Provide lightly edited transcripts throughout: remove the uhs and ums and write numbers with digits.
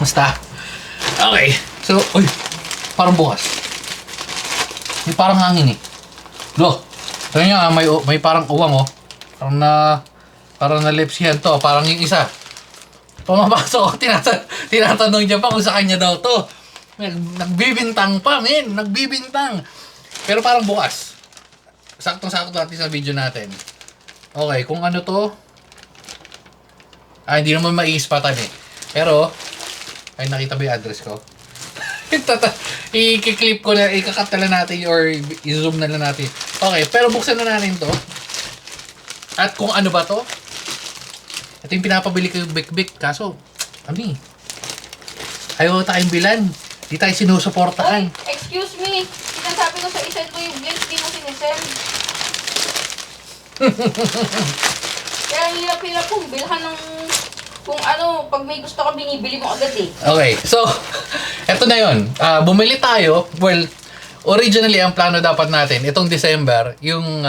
Musta? Okay. So, uy, parang bukas. May parang hangin eh. Lo, sabi niya, may parang uwang oh. Parang nalepsihan to. Parang yung isa. Pumapasok ko, tinatanong niya pa kung sa kanya daw to. Nagbibintang pa, men. Nagbibintang. Pero parang bukas. Saktong-sakto natin sa video natin. Okay, kung ano to. Hindi naman maiispatan eh. Pero, ay nakita ba yung address ko? I-clip ko na, ikakat na lang natin or i-zoom na lang natin. Okay, pero buksan na natin to. At kung ano ba to? Ito yung pinapabili ko yung bik-bik. Kaso, ayaw tayong bilan. Di tayo sinusuportahan. Oy, excuse me. Sinasabi ko sa isend mo yung blitz, di mo sinisend. Kaya hirap-hirap kong bilhan ng kung ano, pag may gusto ka binibili mo agad eh. Okay, so, eto na yun. Bumili tayo. Well, originally, ang plano dapat natin, itong December, yung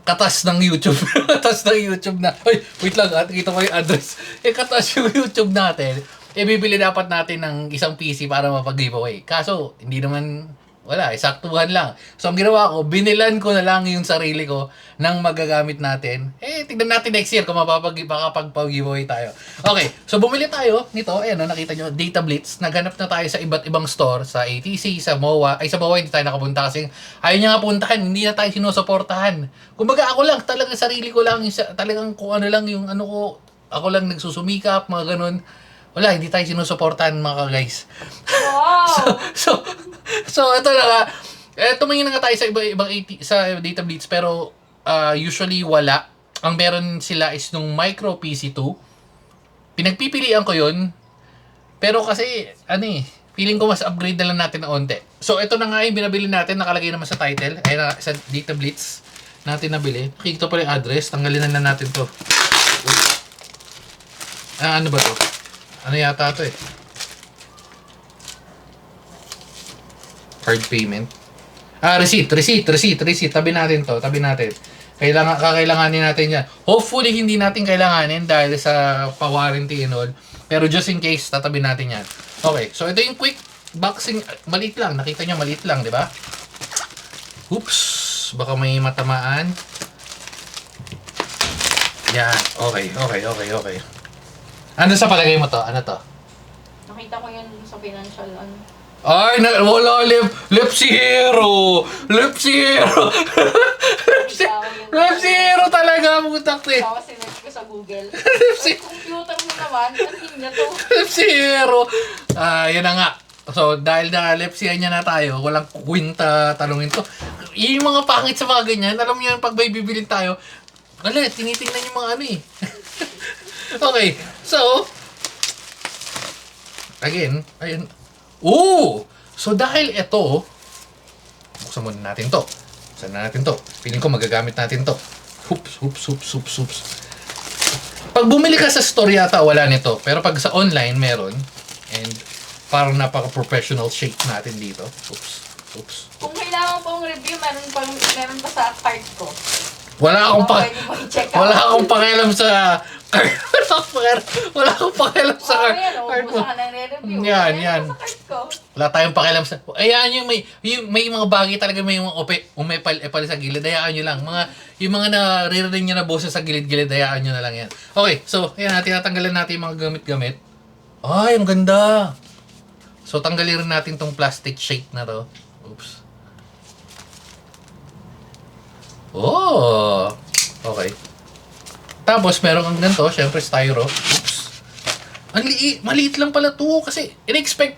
katas ng YouTube. Katas ng YouTube na. Uy, wait lang, kita ko yung address. Katas yung YouTube natin. Bibili dapat natin ng isang PC para mapag-giveaway. Kaso, hindi naman, wala, saktuhan lang. So, ang ginawa ko, binilan ko na lang yung sarili ko ng magagamit natin. Tignan natin next year kung makapag-giveaway tayo. Okay, so bumili tayo nito. Ayan, nakita nyo, Data Blitz. Naghanap na tayo sa iba't ibang store, sa ATC, sa MOA. Sa MOA hindi tayo nakapunta kasi ayaw niya nga puntahan, hindi na tayo sinusuportahan. Kumbaga ako lang, talagang sarili ko lang, talagang kung ano lang yung ano ko, ako lang nagsusumikap, mga ganun. Wala, hindi tayo sinusuportahan mga guys. Wow! So ito na nga. Tumingin na nga tayo sa ibang sa Data Blitz pero usually wala. Ang meron sila is nung Micro PC2. Pinagpipilian ko yun. Pero kasi, feeling ko mas upgrade na lang natin ng onte. So ito na nga yung binabili natin. Nakalagay naman sa title. Ayun sa Data Blitz natin nabili. Nakikita pala yung address. Tanggalin na lang natin to. Ano ba to? Ano yata to eh? Card payment. Receipt. Tabi natin to. Kakailanganin natin yan. Hopefully, hindi natin kailanganin dahil sa pa-warranty and all. Pero just in case, tatabi natin yan. Okay, so ito yung quick boxing. Maliit lang. Nakita nyo, maliit lang, di ba? Oops. Baka may matamaan. Yan. Okay. Ano sa palagay mo to? Ano to? Nakita ko yun sa financial ano. Ay, wala, lip si Hero talaga, putak eh. Ako sinerch ko sa Google. Ang computer mo naman, ang na to. Lip si Hero. Yan na nga. So, dahil na lepsihan niya na tayo, walang kwenta talungin to. Yung mga pangit sa mga ganyan, alam niyo yung pag may bibilin tayo, tinitingnan yung mga ano eh. Okay, so, again, ayun. So dahil ito, buksan muna natin to. Feeling ko magagamit natin to. Hoops. Pag bumili ka sa store yata, wala nito. Pero pag sa online, meron. And parang napaka-professional shape natin dito. Oops. Kung kailangan pong review, meron pa sa card ko. Wala akong pakialam sa wala akong pakialam sa card mo. Yan. Wala tayong pakialam sa. Ayan may mga bagay talaga, may mga umepal sa gilid. Hayaan nyo lang. Yung mga naririnig nyo na boses sa gilid-gilid, hayaan nyo na lang yan. Okay, so ayan, tinatanggalan natin yung mga gamit-gamit. Ay, ang ganda. So tanggalin rin natin tong plastic sheet na to. Oops. Okay. Tapos, meron kang ganito, syempre styro. Oops. Maliit lang pala to kasi in-expect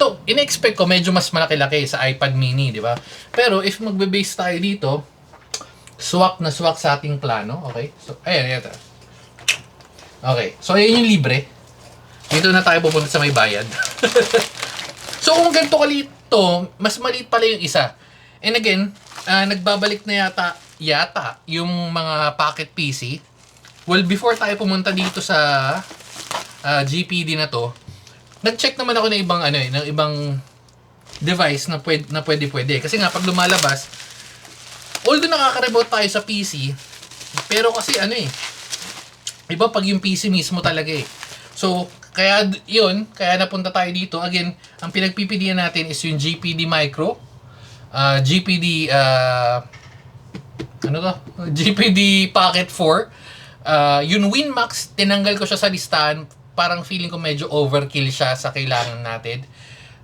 ko medyo mas malaki-laki sa iPad mini, di ba? Pero if magbe-base tayo dito, swak sa ating plano, okay? So, ayan. Okay, so ayan yung libre. Dito na tayo pupunta sa may bayad. So, kung ganito kaliit to, mas maliit pala yung isa. And again, nagbabalik na yata yung mga pocket PC. Well, before tayo pumunta dito sa GPD na to, nag-check naman ako ng ibang device na pwede. Kasi nga, pag lumalabas, although nakaka-remote tayo sa PC, pero kasi iba pag yung PC mismo talaga eh. So, kaya napunta tayo dito. Again, ang pinagpipilian natin is yung GPD Micro. GPD, ano to? GPD Pocket 4. Yung Winmax, tinanggal ko siya sa listahan. Parang feeling ko medyo overkill siya sa kailangan natin.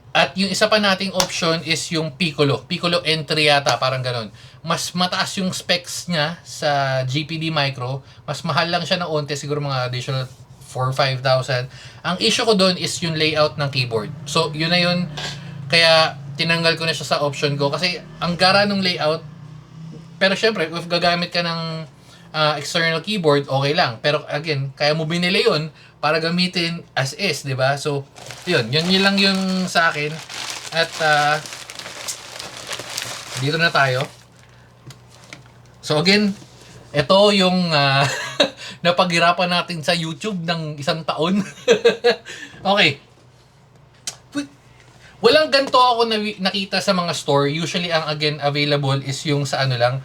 At yung isa pa nating option is yung Piccolo. Piccolo N3 yata, parang ganun. Mas mataas yung specs niya sa GPD Micro. Mas mahal lang siya na onte, siguro mga additional 4,000-5,000. Ang issue ko doon is yung layout ng keyboard. So, yun na yun. Kaya, tinanggal ko na siya sa option ko. Kasi, ang gara ng layout. Pero syempre, if gagamit ka ng external keyboard, okay lang. Pero again, kaya mo binili yun para gamitin as is, di ba? So, yun lang yung sa akin. At, dito na tayo. So again, ito yung napaghirapan natin sa YouTube ng isang taon. Okay. Walang ganito ako nakita sa mga store. Usually, ang again available is yung sa ano lang.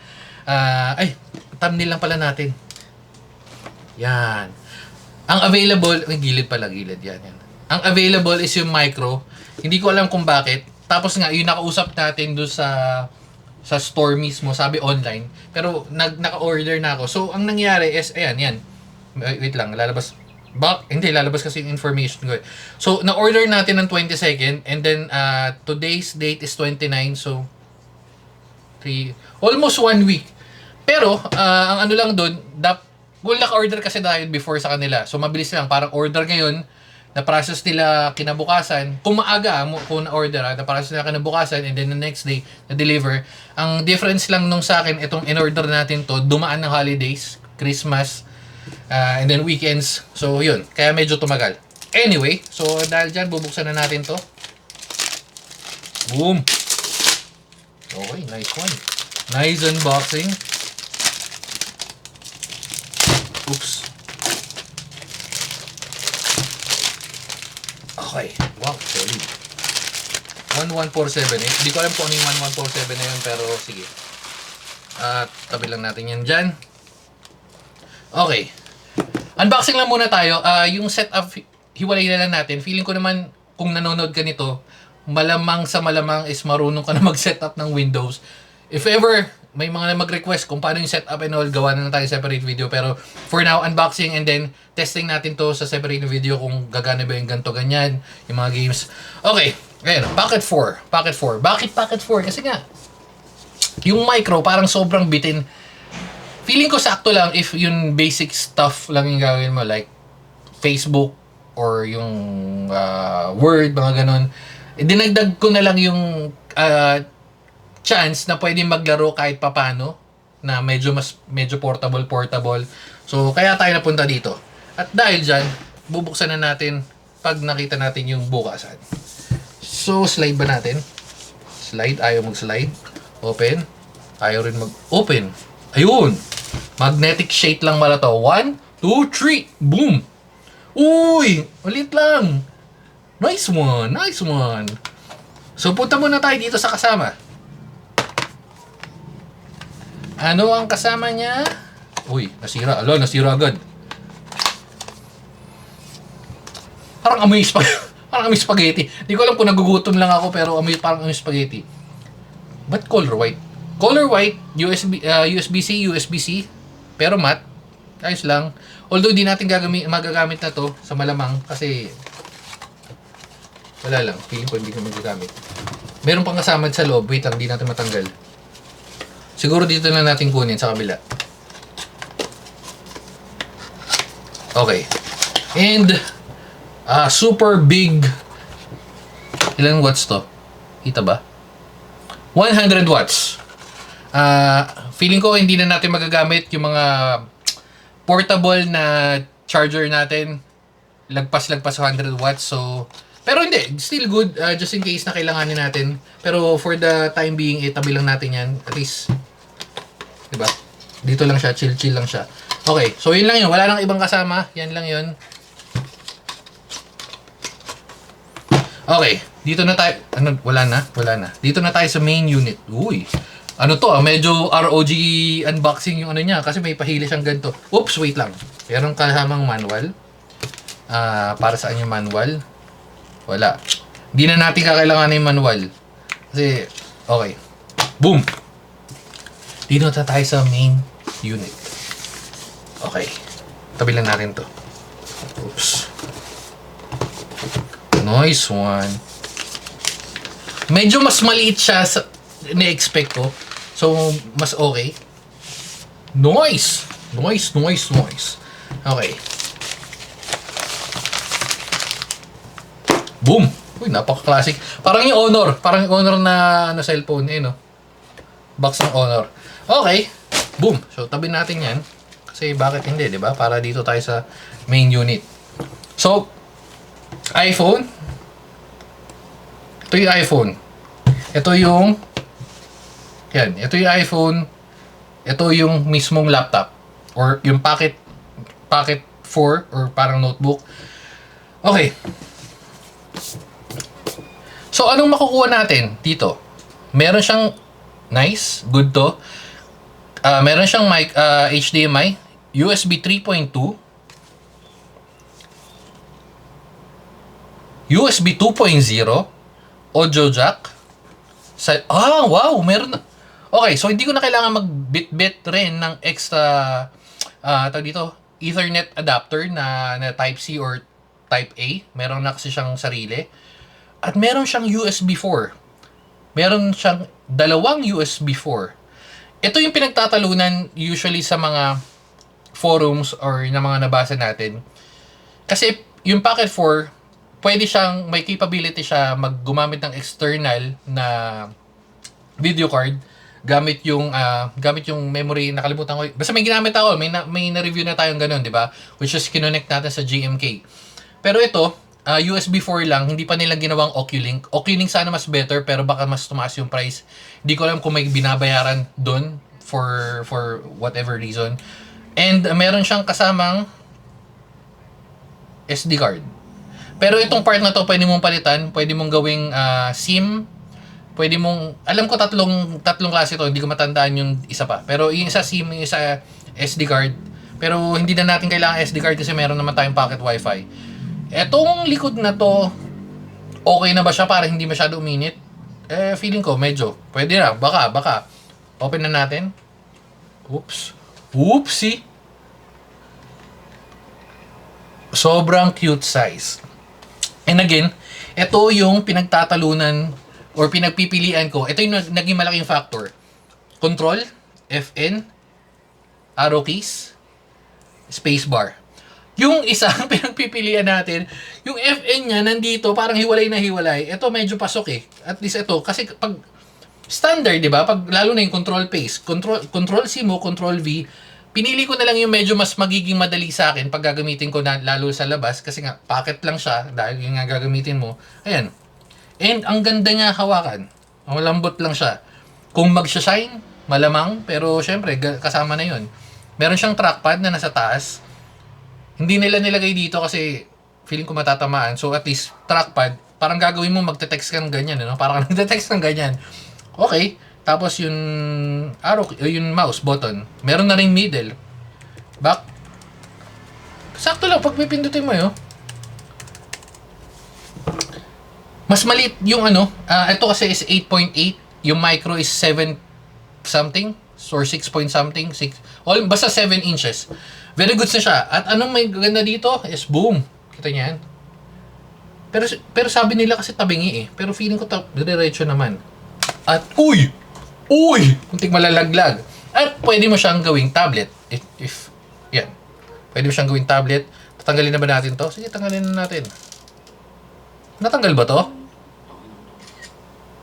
Thumbnail lang pala natin. Yan. Ang available, gilid pala, gilid. Yan. Ang available is yung micro. Hindi ko alam kung bakit. Tapos nga, yung nakausap natin doon sa store mismo, sabi online. Pero naka-order na ako. So, ang nangyari is, ayan, yan. Wait lang, lalabas kasi yung information ko. So, na-order natin ng 22nd and then today's date is 29. So, almost 1 week. Pero, ang ano lang doon, naka-order kasi dahil before sa kanila. So, mabilis lang. Parang order ngayon, na-process nila kinabukasan. Kung maaga, kung na-order, na-process nila kinabukasan and then the next day, na-deliver. Ang difference lang nung sa akin, itong in-order natin to, dumaan ng holidays, Christmas, and then weekends. So, yun. Kaya medyo tumagal. Anyway, so dahil dyan, bubuksan na natin to. Boom! Okay, nice one. Nice unboxing. Oops. Okay. Wow, solid. 11478. Hindi ko alam kung ano yung 1147 na yun, pero sige. Tabi lang natin yan dyan. Okay. Unboxing lang muna tayo. Yung setup, hiwalay na lang natin. Feeling ko naman, kung nanonood ka nito, malamang sa malamang is marunong ka na mag-setup ng Windows. If ever, may mga mag-request kung paano yung setup and all, gawa na tayo separate video. Pero for now, unboxing and then testing natin to sa separate video kung gagana ba yung ganito ganyan, yung mga games. Okay, ngayon, Pocket 4. Pocket 4. Bakit Pocket 4? Kasi nga, yung micro parang sobrang bitin. Feeling ko sakto lang if yung basic stuff lang yung gagawin mo, like Facebook or yung Word, mga ganun. Dinagdag ko na lang yung chance na pwede maglaro kahit papano na medyo portable. So, kaya tayo napunta dito. At dahil dyan, bubuksan na natin pag nakita natin yung bukasan. So, slide ba natin? Slide. Ayaw mag-slide. Open. Ayaw rin mag-open. Ayun! Magnetic shade lang pala to. 1, 2, 3. Boom! Uy! Ulit lang. Nice one. Nice one. So, punta muna tayo dito sa kasama. Ano ang kasama niya? Uy, nasira. Alo, nasira agad. Parang amoy spaghetti. Hindi ko alam kung nagugutom lang ako, pero parang amoy spaghetti. Ba't color white? Color white, USB-C, USB-C, pero matte. Ayos lang. Although di natin magagamit na to sa malamang kasi wala lang. Feeling ko hindi ko magagamit. Meron pang kasama sa loob. Wait lang, di natin matanggal. Siguro dito na natin kunin sa kabila. Okay. And super big. Ilan watts to? Kita ba? 100 watts. Feeling ko hindi na natin magagamit yung mga portable na charger natin. Lagpas 100 watts. So, pero hindi, still good, just in case na kailanganin natin. Pero for the time being, itabi lang natin yan. At least, diba? Dito lang siya, chill lang siya. Okay, so yun lang yun. Wala nang ibang kasama. Yan lang yun. Okay, dito na tayo. Wala na. Dito na tayo sa main unit. Uy, ano to medyo ROG unboxing yung ano niya. Kasi may pahili siyang ganito. Oops, wait lang. Meron kasamang manual. Para saan yung manual? Wala. Hindi na natin kakailangan yung manual. Kasi, okay. Boom! Dito na tayo sa main unit. Okay. Tabi lang natin to. Oops. Nice one. Medyo mas maliit siya sa ni-expect ko. So, mas okay. Nice! Nice. Okay. Boom! Uy, napaka-classic. Parang yung Honor. Parang yung Honor na cellphone. No? Box ng Honor. Okay. Boom! So, tabi natin yan. Kasi bakit hindi, di ba? Para dito tayo sa main unit. So, iPhone. Ito yung iPhone. Ito yung ito yung iPhone. Ito yung mismong laptop or yung pocket 4 or parang notebook. Okay. So anong makukuha natin dito? Meron siyang nice, good to. Meron siyang mic, HDMI, USB 3.2, USB 2.0, audio jack. Wow, meron na. Okay, so hindi ko na kailangan mag-bit rin ng extra tawag dito, Ethernet adapter na Type C or Type A. Meron na kasi siyang sarili. At meron siyang USB 4. Meron siyang dalawang USB 4. Ito yung pinagtatalunan usually sa mga forums or na mga nabasa natin. Kasi yung Pocket 4, pwede siyang, may capability siya gumamit ng external na video card gamit yung memory, nakalimutan ko. Basta may ginamit ako, may na-review na tayong ganun, di ba? Which is kinonect natin sa GMK. Pero ito, USB 4 lang, hindi pa nila ginawang Oculink. Oculink sana mas better, pero baka mas tumaas yung price. Hindi ko alam kung may binabayaran doon for whatever reason. And meron siyang kasamang SD card. Pero itong part na to, pwede mong palitan, pwede mong gawing SIM, pwede mong, alam ko tatlong klase to, hindi ko matandaan yung isa pa. Pero yung isa SIM, yung isa SD card. Pero hindi na natin kailangan SD card kasi meron naman tayong pocket wifi. Etong likod na to, okay na ba siya para hindi masyado uminit? Feeling ko medyo, pwede na, baka. Open na natin. Oopsie. Sobrang cute size. And again, ito yung pinagtatalunan or pinagpipilian ko. Ito yung naging malaking factor. Control, FN, arrow keys, spacebar. Yung isang pinagpipilian natin, yung FN niya nandito, parang hiwalay na hiwalay. Ito medyo pasok eh. At least ito. Kasi pag standard, di ba? Pag lalo na yung control pace, control C mo, control V, pinili ko na lang yung medyo mas magiging madali sa akin pag gagamitin ko na lalo sa labas. Kasi nga, pocket lang siya dahil yung nga gagamitin mo. Ayan. And ang ganda niya hawakan. Malambot lang siya. Kung mag-shine, malamang. Pero syempre, kasama na yun. Meron siyang trackpad na nasa taas. Hindi nila nilagay dito kasi feeling ko matatamaan. So at least, trackpad, parang gagawin mo magte-text kang ganyan. No? Parang nagte-text kang ganyan. Okay. Tapos yung arrow, yung mouse button. Meron na rin middle. Back. Sakto lang pag pipindutin mo yun. Mas maliit yung ito kasi is 8.8, yung micro is 7 something or 6 point something, basta 7 inches. Very good na siya. At anong may ganda dito is boom. Kita niyan. Pero sabi nila kasi tabingi eh. Pero feeling ko diretso naman. At uy, kunting malalaglag. At pwede mo siyang gawing tablet if yan. Pwede mo siyang gawing tablet. Tatanggalin na ba natin to? Sige, tanggalin na natin. Natanggal ba to?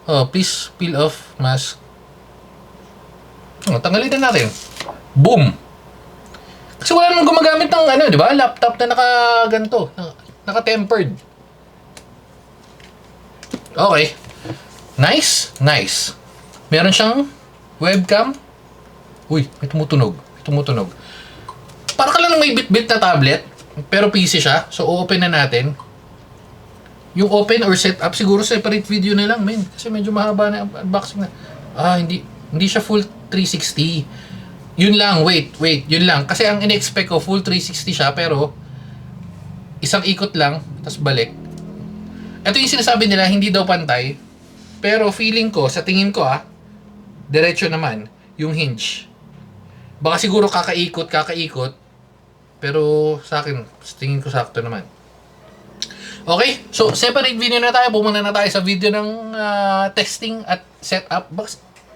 Oh, please peel off mask. Tanggalin na natin. Boom! Kasi wala namang gumagamit ng di ba? Laptop na naka-ganto. Naka-tempered. Okay. Nice. Meron siyang webcam. Uy, may tumutunog. Para ka lang may bit-bit na tablet. Pero PC siya. So, open na natin. Yung open or setup, siguro separate video na lang, men. Kasi medyo mahaba na unboxing na. Hindi siya full 360. Yun lang, wait, yun lang. Kasi ang in-expect ko, full 360 siya, pero isang ikot lang, tapos balik. Ito yung sinasabi nila, hindi daw pantay. Pero feeling ko, sa tingin ko diretso naman yung hinge. Baka siguro kakaikot. Pero sa akin, sa tingin ko sakto naman. Okay, so separate video na tayo. Pumunta na tayo sa video ng testing at setup.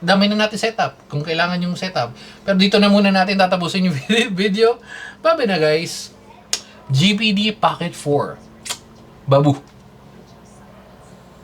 Dami na natin setup kung kailangan yung setup. Pero dito na muna natin tatapusin yung video. Bye na guys. GPD Pocket 4. Babu.